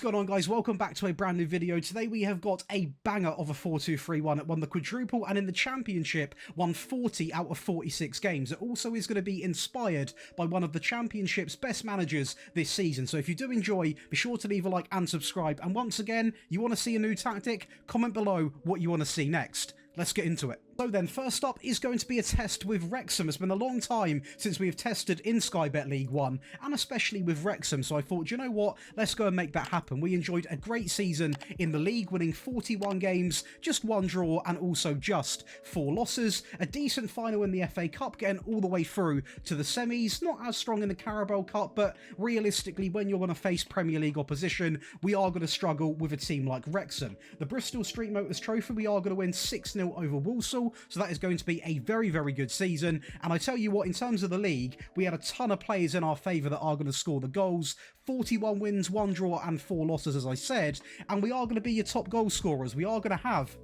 going on, guys? Welcome back to a brand new video. Today we have got a banger of a 4-2-3-1. It won the quadruple and in the championship won 40 out of 46 games. It also is going to be inspired by one of the championship's best managers this season. So if you do enjoy, be sure to leave a like and subscribe. And once again, you want to see a new tactic? Comment below what you want to see next. Let's get into it. So then, first up is going to be a test with Wrexham. It's been a long time since we have tested in Sky Bet League 1, and especially with Wrexham, so I thought, you know what, let's go and make that happen. We enjoyed a great season in the league, winning 41 games, just one draw, and also just 4 losses. A decent final in the FA Cup, getting all the way through to the semis. Not as strong in the Carabao Cup, but realistically, when you're going to face Premier League opposition, we are going to struggle with a team like Wrexham. The Bristol Street Motors Trophy, we are going to win 6-0 over Walsall. So that is going to be a very, very good season. And I tell you what, in terms of the league, we had a ton of players in our favour that are going to score the goals. 41 wins, 1 draw and 4 losses, as I said. And we are going to be your top goal scorers. We are going to have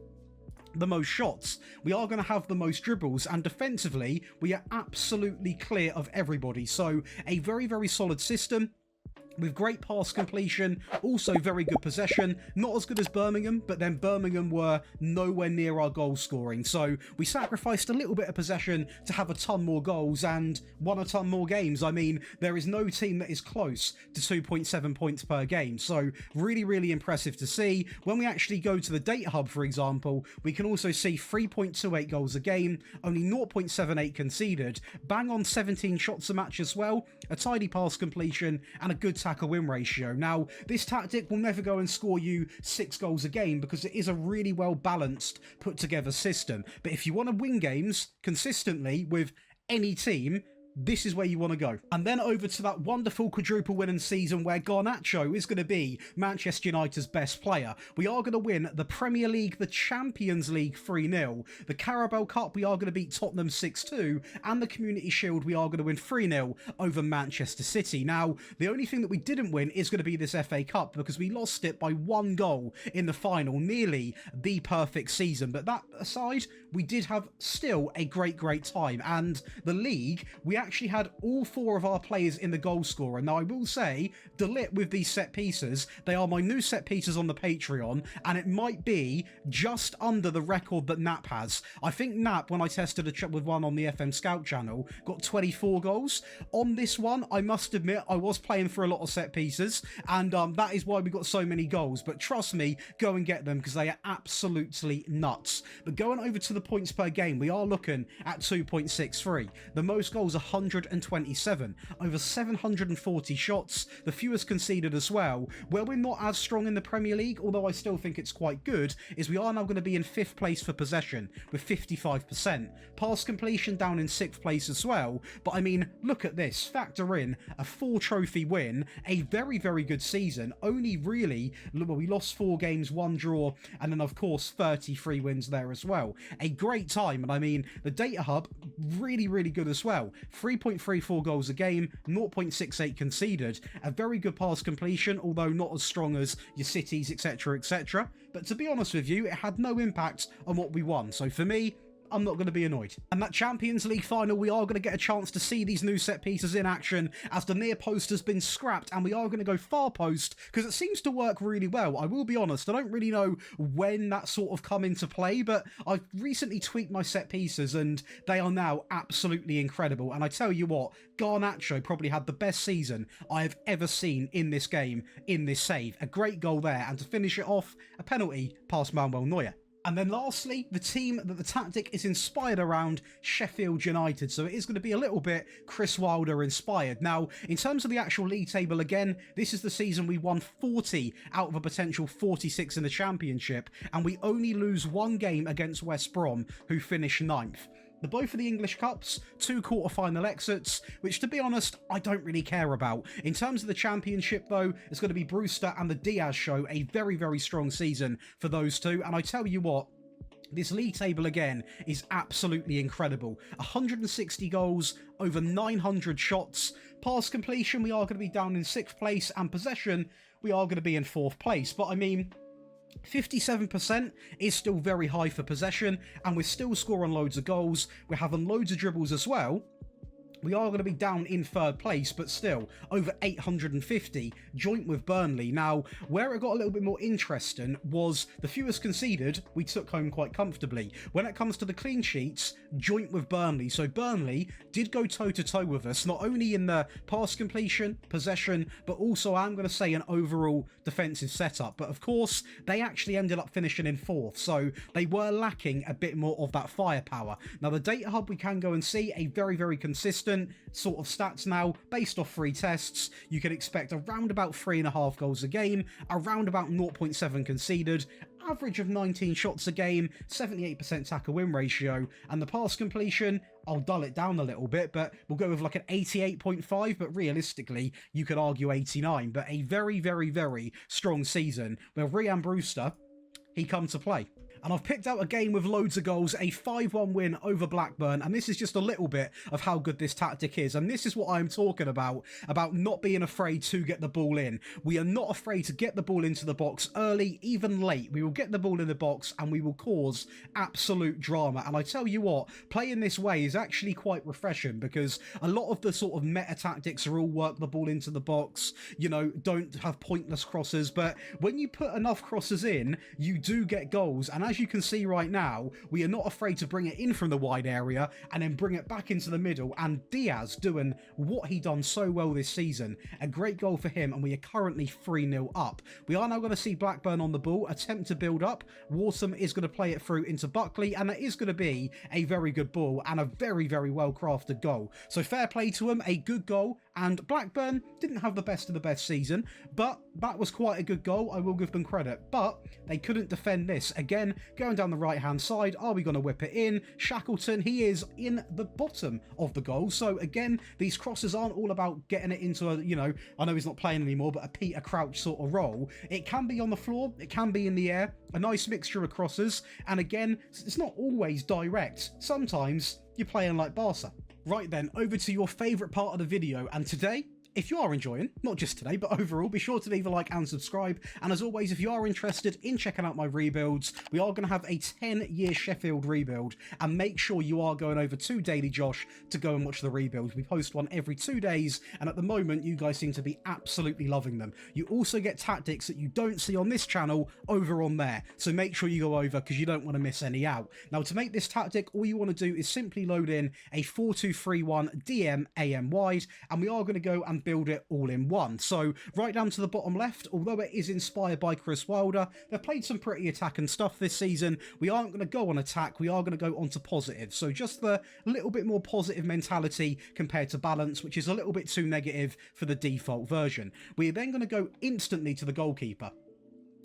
the most shots, we are going to have the most dribbles, and defensively, we are absolutely clear of everybody. So a very, very solid system with great pass completion, also very good possession. Not as good as Birmingham, but then Birmingham were nowhere near our goal scoring. So we sacrificed a little bit of possession to have a ton more goals and won a ton more games. I mean, there is no team that is close to 2.7 points per game. So really, really impressive to see. When we actually go to the data hub, for example, we can also see 3.28 goals a game, only 0.78 conceded, bang on 17 shots a match as well, a tidy pass completion, and a good tackle win ratio. Now, this tactic will never go and score you 6 goals a game because it is a really well balanced, put together system. But if you want to win games consistently with any team, this is where you want to go. And then over to that wonderful quadruple winning season where Garnacho is going to be Manchester United's best player. We are going to win the Premier League, the Champions League 3-0. The Carabao Cup, we are going to beat Tottenham 6-2. And the Community Shield, we are going to win 3-0 over Manchester City. Now, the only thing that we didn't win is going to be this FA Cup because we lost it by 1 goal in the final. Nearly the perfect season. But that aside, we did have still a great, great time. And the league, we actually had all 4 of our players in the goal scorer. Now, I will say, De Ligt with these set pieces, they are my new set pieces on the Patreon, and it might be just under the record that Nap has. I think Nap, when I tested a with one on the FM Scout channel, got 24 goals. On this one, I must admit, I was playing for a lot of set pieces, and that is why we got so many goals. But trust me, go and get them because they are absolutely nuts. But going over to the points per game, we are looking at 2.63. The most goals, 127, over 740 shots, the fewest conceded as well. Where we're not as strong in the Premier League, although I still think it's quite good, is we are now going to be in 5th place for possession with 55%. Pass completion down in 6th place as well. But I mean, look at this. Factor in a 4 trophy win, a very, very good season. Only really, well, we lost 4 games, 1 draw, and then of course 33 wins there as well. A great time, and I mean, the data hub, really, really good as well. 3.34 goals a game, 0.68 conceded, a very good pass completion, although not as strong as your Cities, etc, etc. But to be honest with you, it had no impact on what we won. So for me, I'm not going to be annoyed. And that Champions League final, we are going to get a chance to see these new set pieces in action as the near post has been scrapped and we are going to go far post because it seems to work really well. I will be honest, I don't really know when that sort of come into play, but I've recently tweaked my set pieces and they are now absolutely incredible. And I tell you what, Garnacho probably had the best season I have ever seen in this game, in this save. A great goal there, and to finish it off, a penalty past Manuel Neuer. And then lastly, the team that the tactic is inspired around, Sheffield United. So it is going to be a little bit Chris Wilder inspired. Now, in terms of the actual league table, again, this is the season we won 40 out of a potential 46 in the Championship. And we only lose 1 game against West Brom, who finished 9th. Both of the English Cups, 2 quarter-final exits, which to be honest, I don't really care about. In terms of the Championship though, it's going to be Brewster and the Diaz show, a very, very strong season for those two. And I tell you what, this league table again is absolutely incredible. 160 goals, over 900 shots. Pass completion, we are going to be down in 6th place, and possession, we are going to be in 4th place. But I mean, 57% is still very high for possession, and we're still scoring loads of goals. We're having loads of dribbles as well. we are going to be down in third place, but still over 850, joint with Burnley. Now, where it got a little bit more interesting was the fewest conceded, we took home quite comfortably. When it comes to the clean sheets, joint with Burnley. So Burnley did go toe-to-toe with us, not only in the pass completion, possession, but also, I'm going to say, an overall defensive setup. But of course, they actually ended up finishing in fourth, so they were lacking a bit more of that firepower. Now, the data hub, we can go and see a very, very consistent sort of stats now based off 3 tests. You can expect around about 3.5 goals a game, around about 0.7 conceded, average of 19 shots a game, 78% tackle win ratio, and the pass completion, I'll dull it down a little bit, but we'll go with like an 88.5, but realistically you could argue 89. But a very, very, very strong season where Ryan Brewster, he come to play. And I've picked out a game with loads of goals, a 5-1 win over Blackburn, and this is just a little bit of how good this tactic is. And this is what I'm talking about not being afraid to get the ball in. We are not afraid to get the ball into the box early, even late. We will get the ball in the box and we will cause absolute drama. And I tell you what, playing this way is actually quite refreshing, because a lot of the sort of meta tactics are all work the ball into the box, you know, don't have pointless crosses. But when you put enough crosses in, you do get goals. And as you can see right now, we are not afraid to bring it in from the wide area and then bring it back into the middle. And Diaz doing what he done so well this season. A great goal for him, and we are currently 3-0 up. We are now going to see Blackburn on the ball, attempt to build up. Waltham is going to play it through into Buckley, and that is going to be a very good ball and a very, very well crafted goal. So fair play to him, a good goal. And Blackburn didn't have the best of the best season, but that was quite a good goal. I will give them credit, but they couldn't defend this. Again, going down the right-hand side, are we going to whip it in? Shackleton, he is in the bottom of the goal. So again, these crosses aren't all about getting it into a, you know, I know he's not playing anymore, but a Peter Crouch sort of role. It can be on the floor, it can be in the air, a nice mixture of crosses. And again, it's not always direct. Sometimes you're playing like Barca. Right then, over to your favourite part of the video, and today, if you are enjoying, not just today, but overall, be sure to leave a like and subscribe. And as always, if you are interested in checking out my rebuilds, we are going to have a 10-year Sheffield rebuild. And make sure you are going over to Daily Josh to go and watch the rebuilds. We post one every 2 days, and at the moment, you guys seem to be absolutely loving them. You also get tactics that you don't see on this channel over on there. So make sure you go over, because you don't want to miss any out. Now, to make this tactic, all you want to do is simply load in a 4-2-3-1 DM AM wide, and we are going to go and build it all in one. So right down to the bottom left, although it is inspired by Chris Wilder, they've played some pretty attacking stuff this season. We aren't going to go on attack, we are going to go on to positive. So just the little bit more positive mentality compared to balance, which is a little bit too negative for the default version. We are then going to go instantly to the goalkeeper.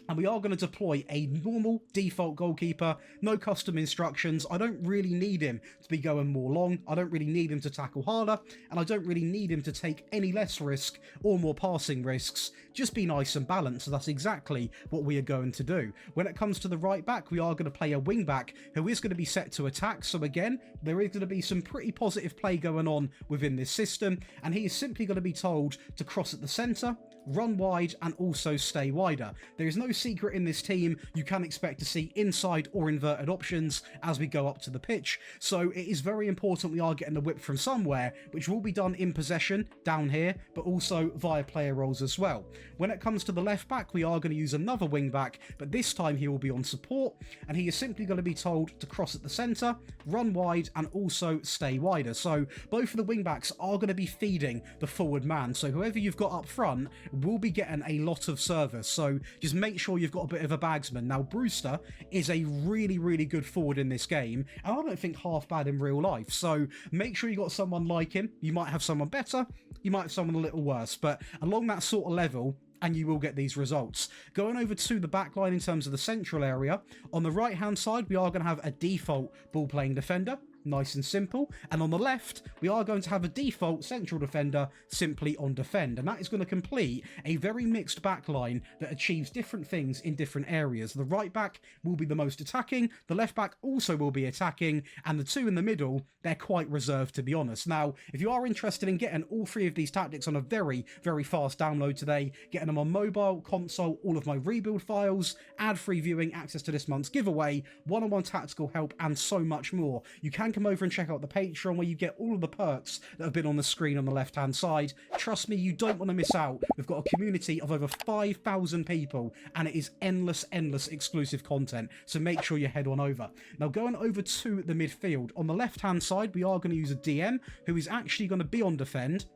And we are going to deploy a normal default goalkeeper, no custom instructions. I don't really need him to be going more long. I don't really need him to tackle harder. And I don't really need him to take any less risk or more passing risks. Just be nice and balanced. So that's exactly what we are going to do. When it comes to the right back, we are going to play a wing back who is going to be set to attack. So again, there is going to be some pretty positive play going on within this system. And he is simply going to be told to cross at the centre, run wide, and also stay wider. There is no secret in this team. You can expect to see inside or inverted options as we go up to the pitch. So it is very important we are getting the whip from somewhere, which will be done in possession down here, but also via player roles as well. When it comes to the left back, we are going to use another wing back, but this time he will be on support, and he is simply going to be told to cross at the centre, run wide, and also stay wider. So both of the wing backs are going to be feeding the forward man. So whoever you've got up front will be getting a lot of service. So just make sure you've got a bit of a bagsman. Now, Brewster is a really, really good forward in this game, and I don't think half bad in real life. So make sure you got someone like him. You might have someone better, you might have someone a little worse, but along that sort of level, and you will get these results. Going over to the back line in terms of the central area, on the right hand side we are going to have a default ball playing defender, nice and simple, and on the left we are going to have a default central defender simply on defend, and that is going to complete a very mixed back line that achieves different things in different areas. The right back will be the most attacking, the left back also will be attacking, and the two in the middle, they're quite reserved, to be honest. Now, if you are interested in getting all three of these tactics on a very, very fast download today, getting them on mobile, console, all of my rebuild files, ad-free viewing, access to this month's giveaway, one-on-one tactical help, and so much more, you can come over and check out the Patreon where you get all of the perks that have been on the screen on the left-hand side. Trust me, you don't want to miss out. We've got a community of over 5,000 people, and it is endless exclusive content, so make sure you head on over. Now, going over to the midfield, on the left-hand side, we are going to use a DM who is actually going to be on defend,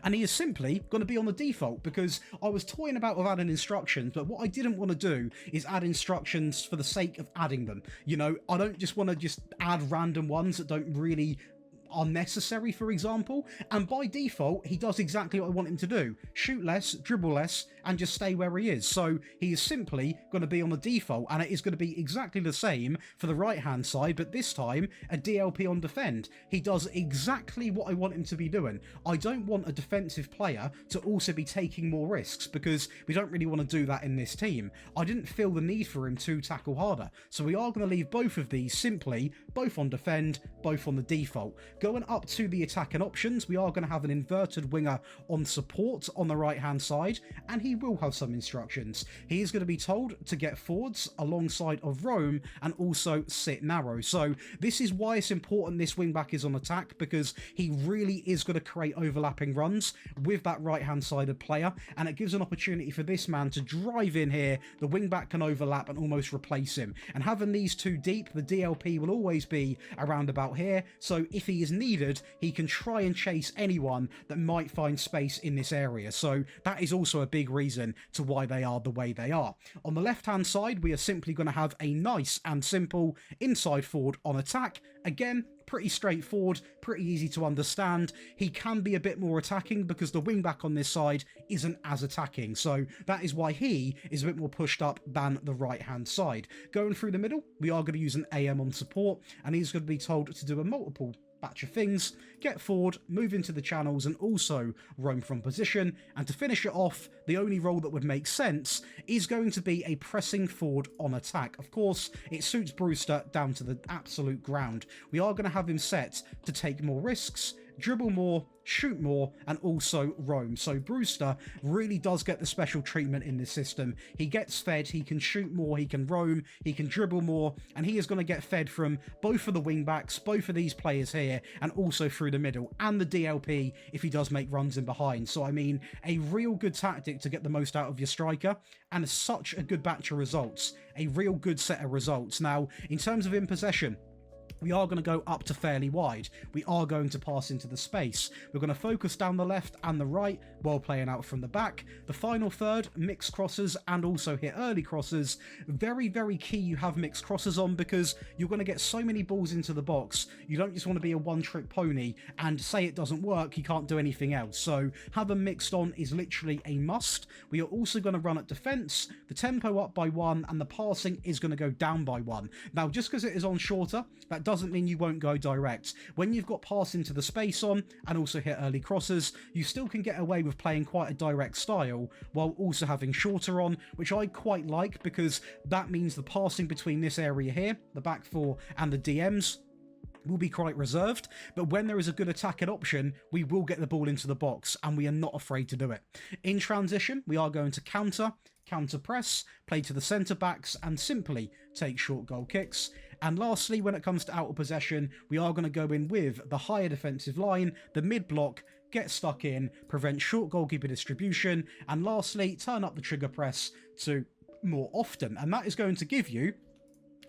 and he is simply going to be on the default, because I was toying about with adding instructions, but what I didn't want to do is add instructions for the sake of adding them. You know, I don't just want to just add random ones that don't really are necessary, for example, and by default he does exactly what I want him to do: shoot less, dribble less, and just stay where he is. So he is simply going to be on the default, and it is going to be exactly the same for the right hand side, but this time a DLP on defend. He does exactly what I want him to be doing. I don't want a defensive player to also be taking more risks, because we don't really want to do that in this team. I didn't feel the need for him to tackle harder, so we are going to leave both of these simply both on defend, both on the default. Going up to the attacking options, we are going to have an inverted winger on support on the right hand side, and he will have some instructions. He is going to be told to get forwards alongside of roam and also sit narrow. So this is why it's important this wing back is on attack, because he really is going to create overlapping runs with that right hand sided player, and it gives an opportunity for this man to drive in here. The wing back can overlap and almost replace him, and having these two deep, the DLP will always be around about here, so if he is needed, he can try and chase anyone that might find space in this area. So that is also a big reason to why they are the way they are. On the left hand side, we are simply going to have a nice and simple inside forward on attack. Again, pretty straightforward, pretty easy to understand. He can be a bit more attacking because the wing back on this side isn't as attacking, so that is why he is a bit more pushed up than the right hand side. Going through the middle, we are going to use an AM on support, and he's going to be told to do a multiple batch of things: get forward, move into the channels, and also roam from position. And to finish it off, the only role that would make sense is going to be a pressing forward on attack. Of course, it suits Brewster down to the absolute ground. We are going to have him set to take more risks, dribble more, shoot more, and also roam. So Brewster really does get the special treatment in this system. He gets fed, he can shoot more, he can roam, he can dribble more, and he is going to get fed from both of the wing backs, both of these players here, and also through the middle, and the DLP if he does make runs in behind. So I mean, a real good tactic to get the most out of your striker, and such a good batch of results, a real good set of results. Now, in terms of in possession, we are going to go up to fairly wide. We are going to pass into the space. We're going to focus down the left and the right while playing out from the back. The final third, mix crosses and also hit early crosses. Very, very key you have mixed crosses on, because you're going to get so many balls into the box. You don't just want to be a one-trick pony and say it doesn't work, you can't do anything else. So have them mixed on is literally a must. We are also going to run at defense, the tempo up by 1, and the passing is going to go down by 1. Now, just because it is on shorter, that doesn't mean you won't go direct. When you've got pass into the space on and also hit early crosses, you still can get away with playing quite a direct style while also having shorter on, which I quite like, because that means the passing between this area here, the back four, and the DMs will be quite reserved, but when there is a good attacking option, we will get the ball into the box, and we are not afraid to do it. In transition, we are going to counter press, play to the centre backs, and simply take short goal kicks. And lastly, when it comes to out of possession, we are going to go in with the higher defensive line, the mid block, get stuck in, prevent short goalkeeper distribution, and lastly, turn up the trigger press to more often. And that is going to give you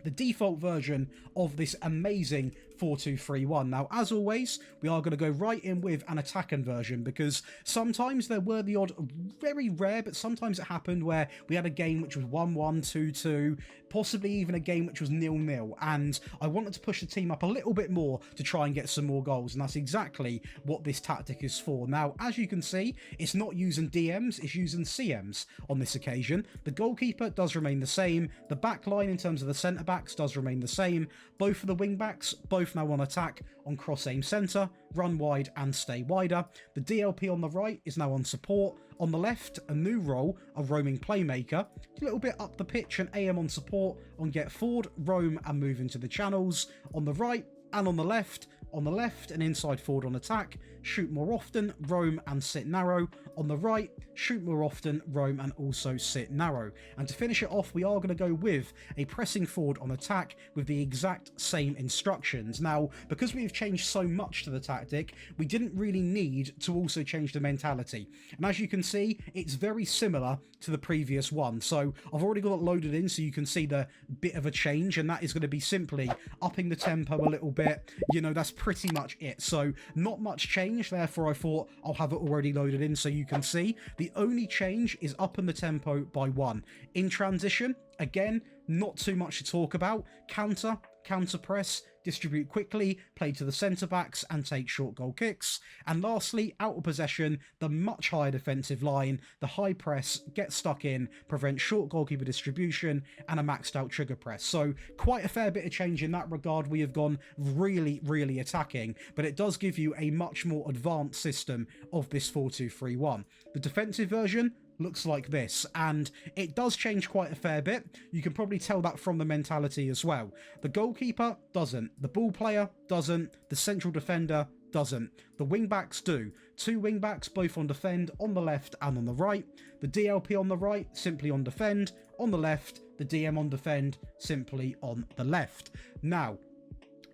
the default version of this amazing 4-2-3-1. Now, as always, we are going to go right in with an attacking version, because sometimes there were the odd, very rare, but sometimes it happened where we had a game which was 1-1, 2-2, possibly even a game which was 0-0, and I wanted to push the team up a little bit more to try and get some more goals, and that's exactly what this tactic is for. Now, as you can see, it's not using DMs, it's using CMs on this occasion. The goalkeeper does remain the same, the back line in terms of the centre-backs does remain the same, both of the wing-backs, both now on attack, on cross-aim centre, run wide and stay wider. The DLP on the right is now on support. On the left, a new role, a roaming playmaker, a little bit up the pitch, and AM on support, on get forward, roam and move into the channels. On the right and on the left, On the left, an inside forward on attack, shoot more often, roam and sit narrow. On the right, shoot more often, roam and also sit narrow. And to finish it off, we are going to go with a pressing forward on attack with the exact same instructions. Now, because we've changed so much to the tactic, we didn't really need to also change the mentality. And as you can see, it's very similar to the previous one. So I've already got it loaded in so you can see the bit of a change, and that is going to be simply upping the tempo a little bit. You know, that's pretty much it. So not much change, therefore I thought I'll have it already loaded in so you can see. The only change is upping the tempo by 1. In transition, again, not too much to talk about. Counter press, distribute quickly, play to the centre backs and take short goal kicks. And lastly, out of possession, the much higher defensive line, the high press, get stuck in, prevent short goalkeeper distribution and a maxed out trigger press. So quite a fair bit of change in that regard. We have gone really attacking, but it does give you a much more advanced system of this 4-2-3-1. The defensive version looks like this, and it does change quite a fair bit. You can probably tell that from the mentality as well. The goalkeeper doesn't, the ball player doesn't, the central defender doesn't. The wing-backs do. 2 wing-backs, both on defend, on the left and on the right. The DLP on the right, simply on defend. On the left, the DM on defend, simply on the left. Now,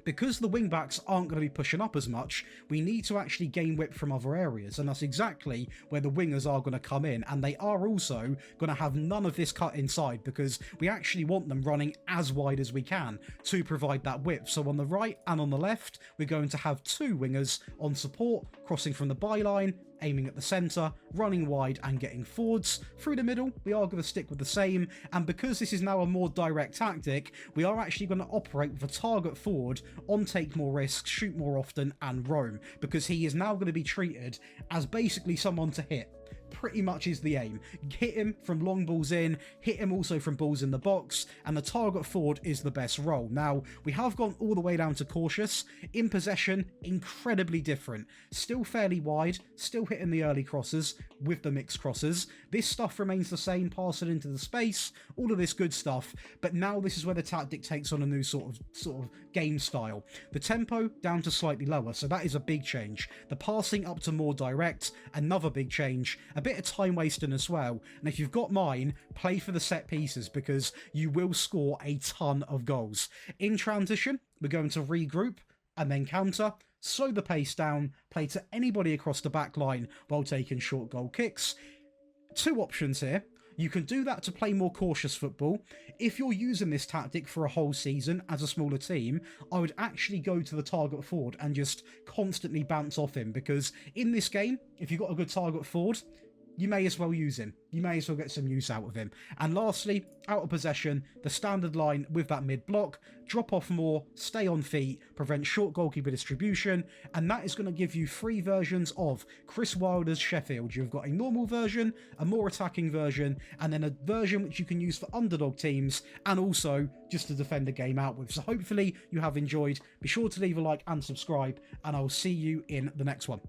because the wing-backs aren't going to be pushing up as much, we need to actually gain width from other areas, and that's exactly where the wingers are going to come in, and they are also going to have none of this cut inside because we actually want them running as wide as we can to provide that width. So on the right and on the left, we're going to have 2 wingers on support, crossing from the byline, aiming at the centre, running wide and getting forwards. Through the middle, we are going to stick with the same, and because this is now a more direct tactic, we are actually going to operate with a target forward on take more risks, shoot more often and roam, because he is now going to be treated as basically someone to hit. Pretty much is the aim. Hit him from long balls in, hit him also from balls in the box, and the target forward is the best role. Now, we have gone all the way down to cautious. In possession, incredibly different. Still fairly wide, still hitting the early crosses with the mixed crosses. This stuff remains the same, passing into the space, all of this good stuff, but now this is where the tactic takes on a new sort of game style. The tempo down to slightly lower, so that is a big change. The passing up to more direct, another big change. A bit of time wasting as well, and if you've got mine, play for the set pieces because you will score a ton of goals. In transition, we're going to regroup and then counter, slow the pace down, play to anybody across the back line while taking short goal kicks. 2 options here. You can do that to play more cautious football. If you're using this tactic for a whole season as a smaller team, I would actually go to the target forward and just constantly bounce off him, because in this game, if you've got a good target forward, you may as well use him. You may as well get some use out of him. And lastly, out of possession, the standard line with that mid block, drop off more, stay on feet, prevent short goalkeeper distribution, and that is going to give you 3 versions of Chris Wilder's Sheffield. You've got a normal version, a more attacking version, and then a version which you can use for underdog teams, and also just to defend the game out with. So hopefully you have enjoyed. Be sure to leave a like and subscribe, and I'll see you in the next one.